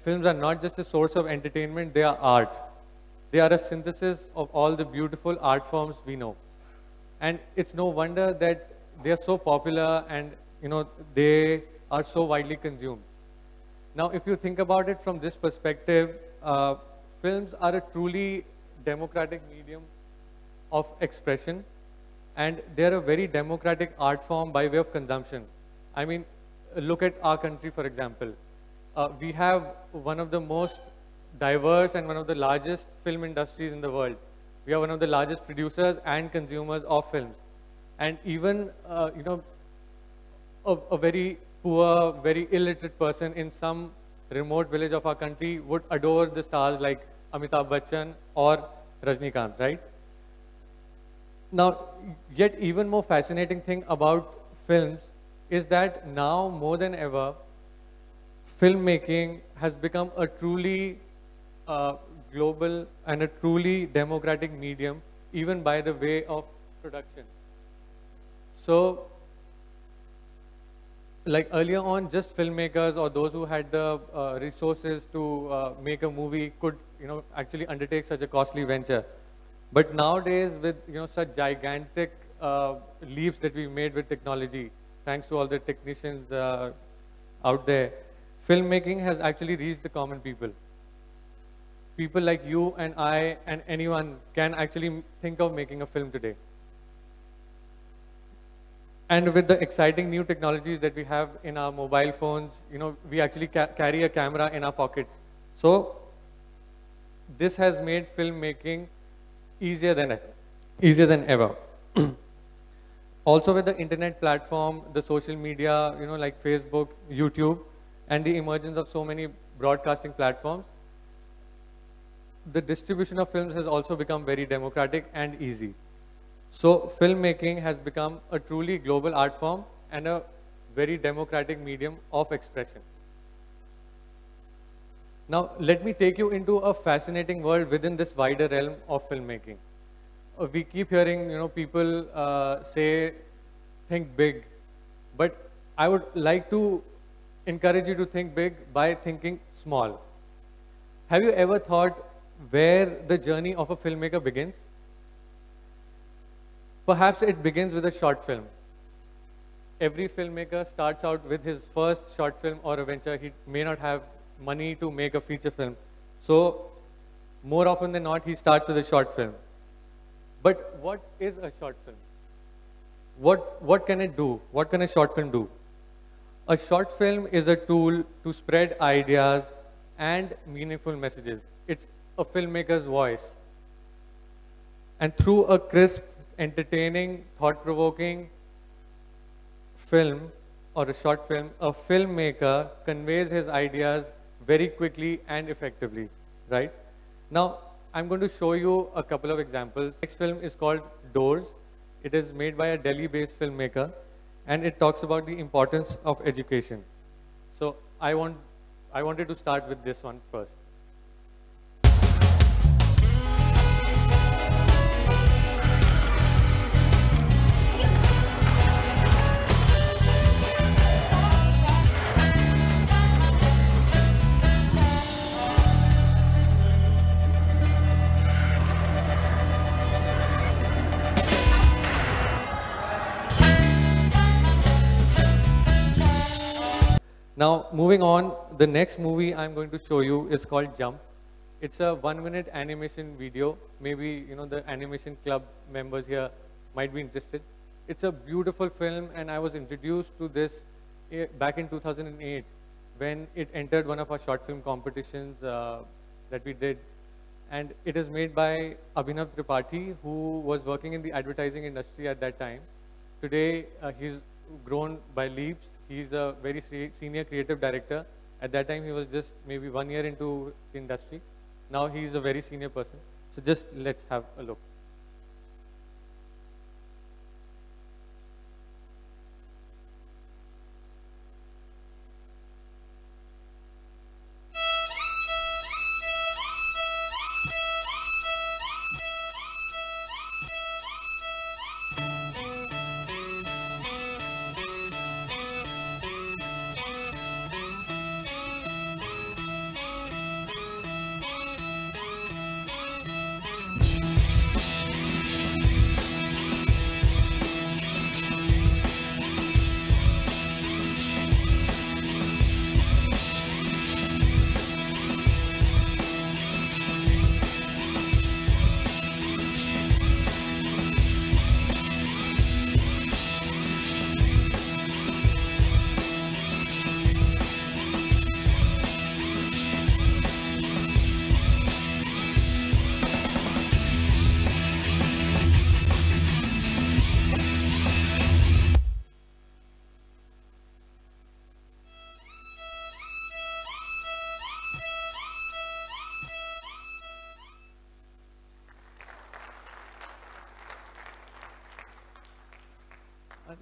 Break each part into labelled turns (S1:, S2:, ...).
S1: films are not just a source of entertainment, they are art. They are a synthesis of all the beautiful art forms we know. And it's no wonder that they are so popular and they are so widely consumed. Now, if you think about it from this perspective, films are a truly democratic medium of expression, and they're a very democratic art form by way of consumption. I mean, look at our country, for example. We have one of the most diverse and one of the largest film industries in the world. We are one of the largest producers and consumers of films. And even, a very poor, very illiterate person in some remote village of our country would adore the stars like Amitabh Bachchan or Rajnikant, right? Now, yet even more fascinating thing about films is that now more than ever, filmmaking has become a truly global and a truly democratic medium, even by the way of production. So, like earlier on, just filmmakers or those who had the resources to make a movie could, actually undertake such a costly venture. But nowadays, with such gigantic leaps that we've made with technology, thanks to all the technicians out there, filmmaking has actually reached the common people. People like you and I and anyone can actually think of making a film today. And with the exciting new technologies that we have in our mobile phones, we actually carry a camera in our pockets. So this has made filmmaking easier than ever. Also with the internet platform, the social media, like Facebook, YouTube, and the emergence of so many broadcasting platforms, the distribution of films has also become very democratic and easy. So filmmaking has become a truly global art form and a very democratic medium of expression. Now, let me take you into a fascinating world within this wider realm of filmmaking. We keep hearing, people say, think big. But I would like to encourage you to think big by thinking small. Have you ever thought where the journey of a filmmaker begins? Perhaps it begins with a short film. Every filmmaker starts out with his first short film or a venture. He may not have money to make a feature film. So, more often than not, he starts with a short film. But what is a short film? What can it do? What can a short film do? A short film is a tool to spread ideas and meaningful messages. It's a filmmaker's voice. And through a crisp, entertaining, thought-provoking film or a short film, a filmmaker conveys his ideas very quickly and effectively, right? Now, I'm going to show you a couple of examples. Next film is called Doors. It is made by a Delhi-based filmmaker, and it talks about the importance of education. So I wanted to start with this one first. Now, moving on, the next movie I'm going to show you is called Jump. It's a 1-minute animation video. Maybe, the animation club members here might be interested. It's a beautiful film, and I was introduced to this back in 2008 when it entered one of our short film competitions that we did. And it is made by Abhinav Tripathi, who was working in the advertising industry at that time. Today, he's grown by leaps. He's a very senior creative director. At that time, he was just maybe 1 year into the industry. Now he's a very senior person. So just let's have a look.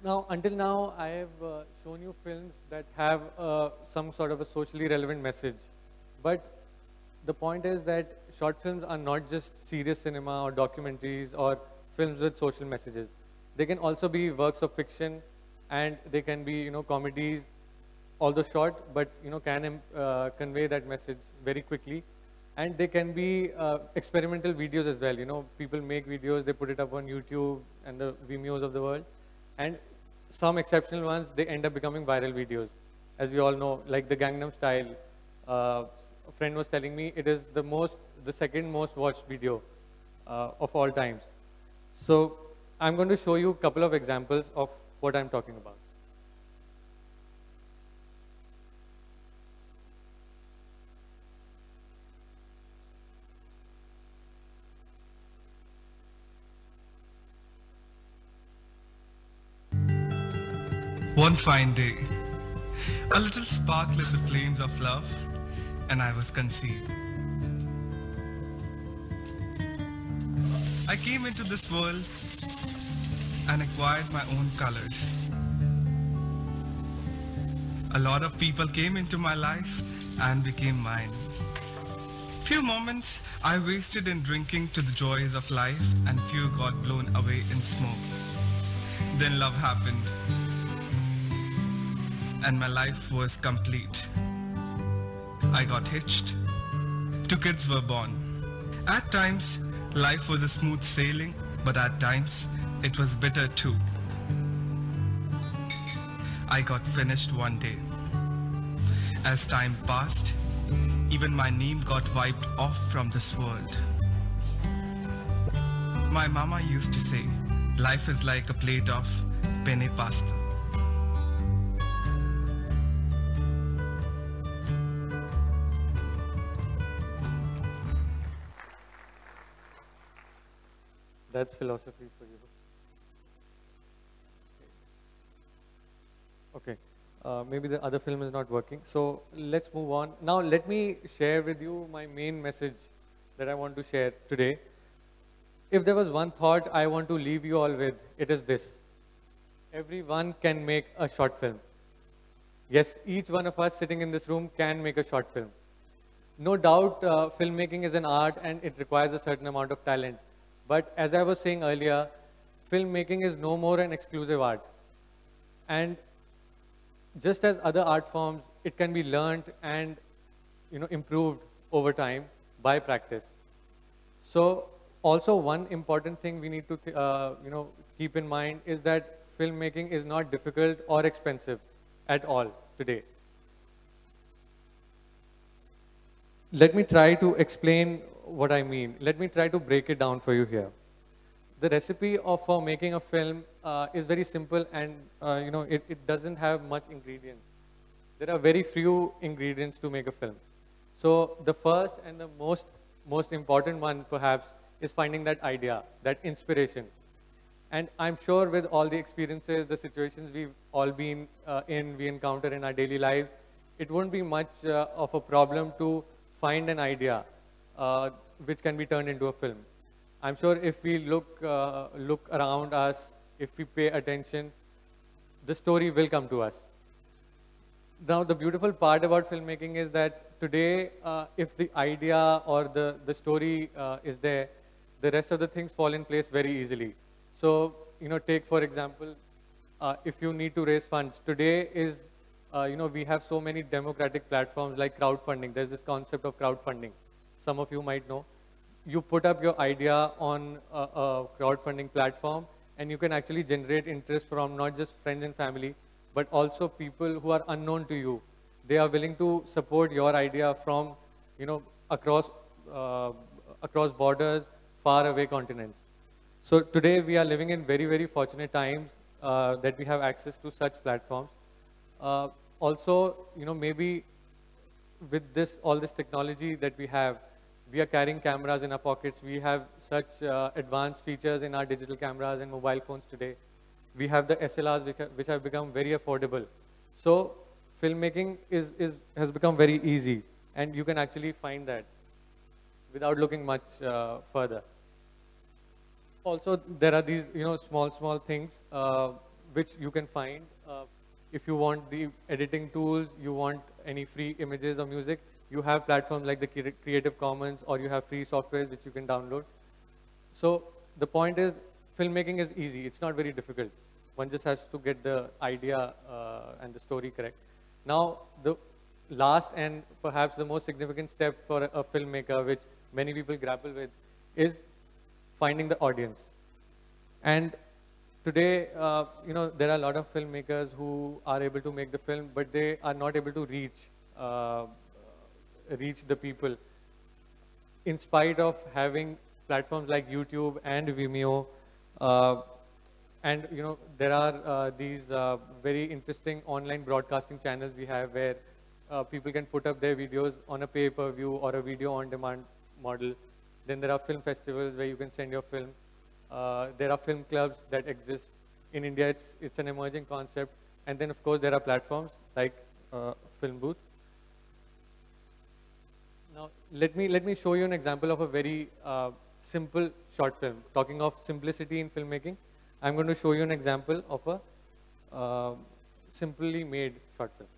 S1: Now, until now, I have shown you films that have some sort of a socially relevant message. But the point is that short films are not just serious cinema or documentaries or films with social messages. They can also be works of fiction, and they can be, comedies, although short, but can convey that message very quickly. And they can be experimental videos as well. People make videos, they put it up on YouTube and the Vimeos of the world, and some exceptional ones, they end up becoming viral videos. As we all know, like the Gangnam Style. A friend was telling me it is the second most watched video of all times. So I'm going to show you a couple of examples of what I'm talking about.
S2: One fine day, a little spark lit the flames of love, and I was conceived. I came into this world and acquired my own colors. A lot of people came into my life and became mine. Few moments I wasted in drinking to the joys of life, and few got blown away in smoke. Then love happened, and my life was complete. I got hitched. 2 kids were born. At times, life was a smooth sailing, but at times, it was bitter too. I got finished one day. As time passed, even my name got wiped off from this world. My mama used to say, life is like a plate of penne pasta.
S1: That's philosophy for you. Okay. Maybe the other film is not working. So let's move on. Now let me share with you my main message that I want to share today. If there was one thought I want to leave you all with, it is this. Everyone can make a short film. Yes, each one of us sitting in this room can make a short film. No doubt, filmmaking is an art and it requires a certain amount of talent. But as I was saying earlier, filmmaking is no more an exclusive art. And just as other art forms, it can be learned and improved over time by practice. So also one important thing we need to keep in mind is that filmmaking is not difficult or expensive at all today. Let me try to explain what I mean. Let me try to break it down for you here. The recipe for making a film is very simple, and it doesn't have much ingredients. There are very few ingredients to make a film. So the first and the most important one perhaps is finding that idea, that inspiration. And I'm sure with all the experiences, the situations we've all been we encounter in our daily lives, it won't be much of a problem to find an idea which can be turned into a film. I'm sure if we look around us, if we pay attention, the story will come to us. Now, the beautiful part about filmmaking is that today, if the idea or the story is there, the rest of the things fall in place very easily. So, take for example, if you need to raise funds, today is, we have so many democratic platforms like crowdfunding. There's this concept of crowdfunding. Some of you might know. You put up your idea on a crowdfunding platform, and you can actually generate interest from not just friends and family, but also people who are unknown to you. They are willing to support your idea from, across borders, far away continents. So today we are living in very, very fortunate times that we have access to such platforms. Also, maybe with all this technology that we have, we are carrying cameras in our pockets. We have such advanced features in our digital cameras and mobile phones today. We have the SLRs which have become very affordable. So filmmaking has become very easy, and you can actually find that without looking much further. Also, there are these small things which you can find. If you want the editing tools, you want any free images or music, you have platforms like the Creative Commons, or you have free software which you can download. So the point is, filmmaking is easy. It's not very difficult. One just has to get the idea and the story correct. Now, the last and perhaps the most significant step for a filmmaker, which many people grapple with, is finding the audience. And today, there are a lot of filmmakers who are able to make the film, but they are not able to reach the people. In spite of having platforms like YouTube and Vimeo, and there are these very interesting online broadcasting channels we have where people can put up their videos on a pay-per-view or a video-on-demand model. Then there are film festivals where you can send your film. There are film clubs that exist. In India, it's an emerging concept. And then, of course, there are platforms like Filmbooth. Now, let me show you an example of a very simple short film. Talking of simplicity in filmmaking, I'm going to show you an example of a simply made short film.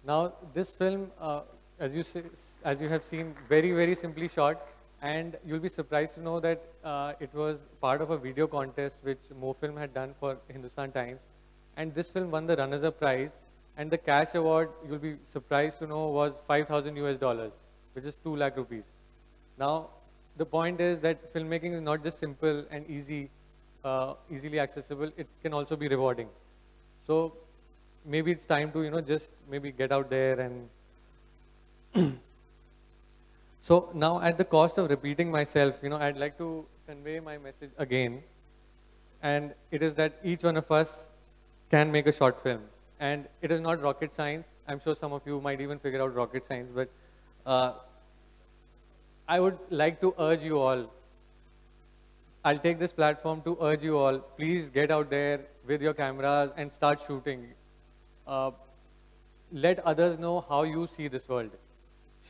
S1: Now, this film, as you have seen, very, very simply shot, and you'll be surprised to know that it was part of a video contest which MoFilm had done for Hindustan Times, and this film won the runners-up prize, and the cash award, you'll be surprised to know, was 5,000 US dollars, which is 2 lakh rupees. Now, the point is that filmmaking is not just simple and easy, easily accessible, it can also be rewarding. So, maybe it's time to, just maybe get out there and so now at the cost of repeating myself, I'd like to convey my message again. And it is that each one of us can make a short film. And it is not rocket science. I'm sure some of you might even figure out rocket science, but I would like to urge you all, I'll take this platform to urge you all, please get out there with your cameras and start shooting. Let others know how you see this world.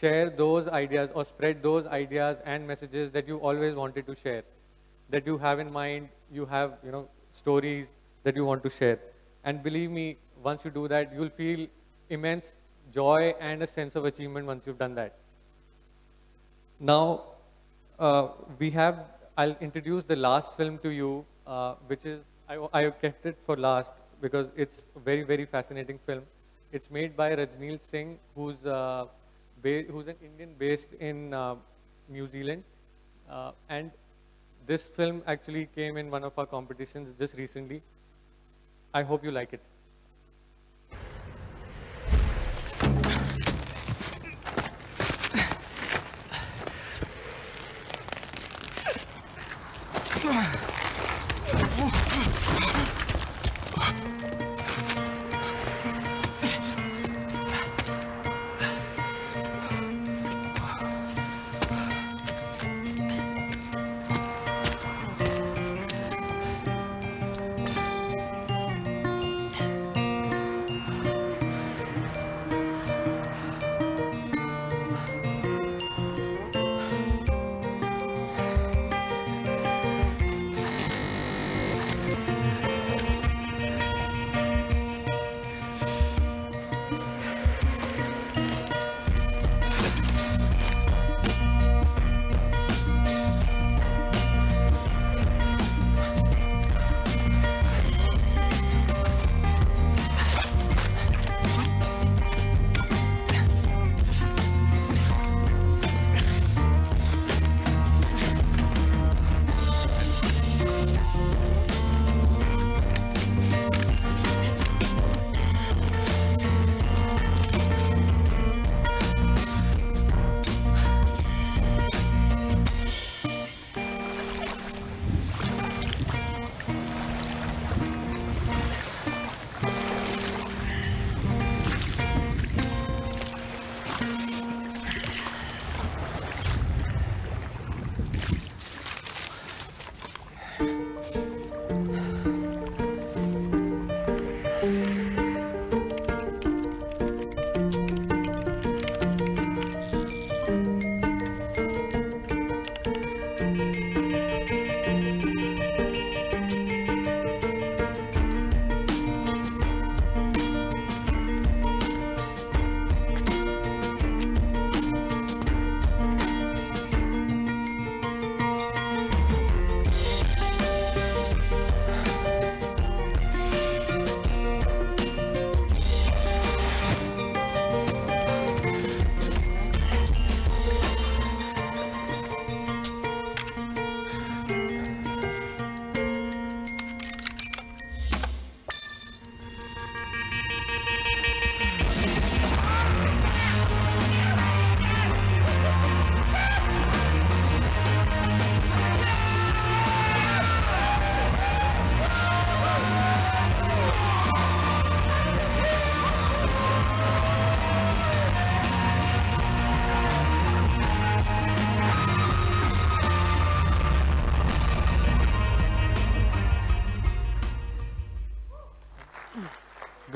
S1: Share those ideas or spread those ideas and messages that you always wanted to share, that you have in mind, you have, stories that you want to share. And believe me, once you do that, you'll feel immense joy and a sense of achievement once you've done that. Now, I'll introduce the last film to you, which is, I kept it for last because it's a very, very fascinating film. It's made by Rajneel Singh, who's an Indian based in New Zealand. And this film actually came in one of our competitions just recently. I hope you like it.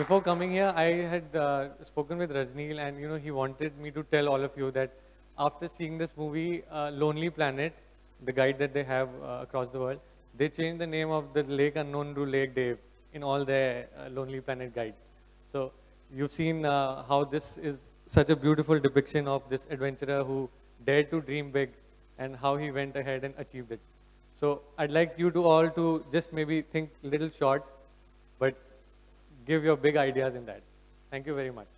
S1: before coming here, I had spoken with Rajneel, and he wanted me to tell all of you that after seeing this movie, Lonely Planet, the guide that they have across the world, they changed the name of the lake unknown to Lake Dave in all their Lonely Planet guides. So you've seen how this is such a beautiful depiction of this adventurer who dared to dream big and how he went ahead and achieved it. So I'd like you to all to just maybe think a little short, but give your big ideas in that. Thank you very much.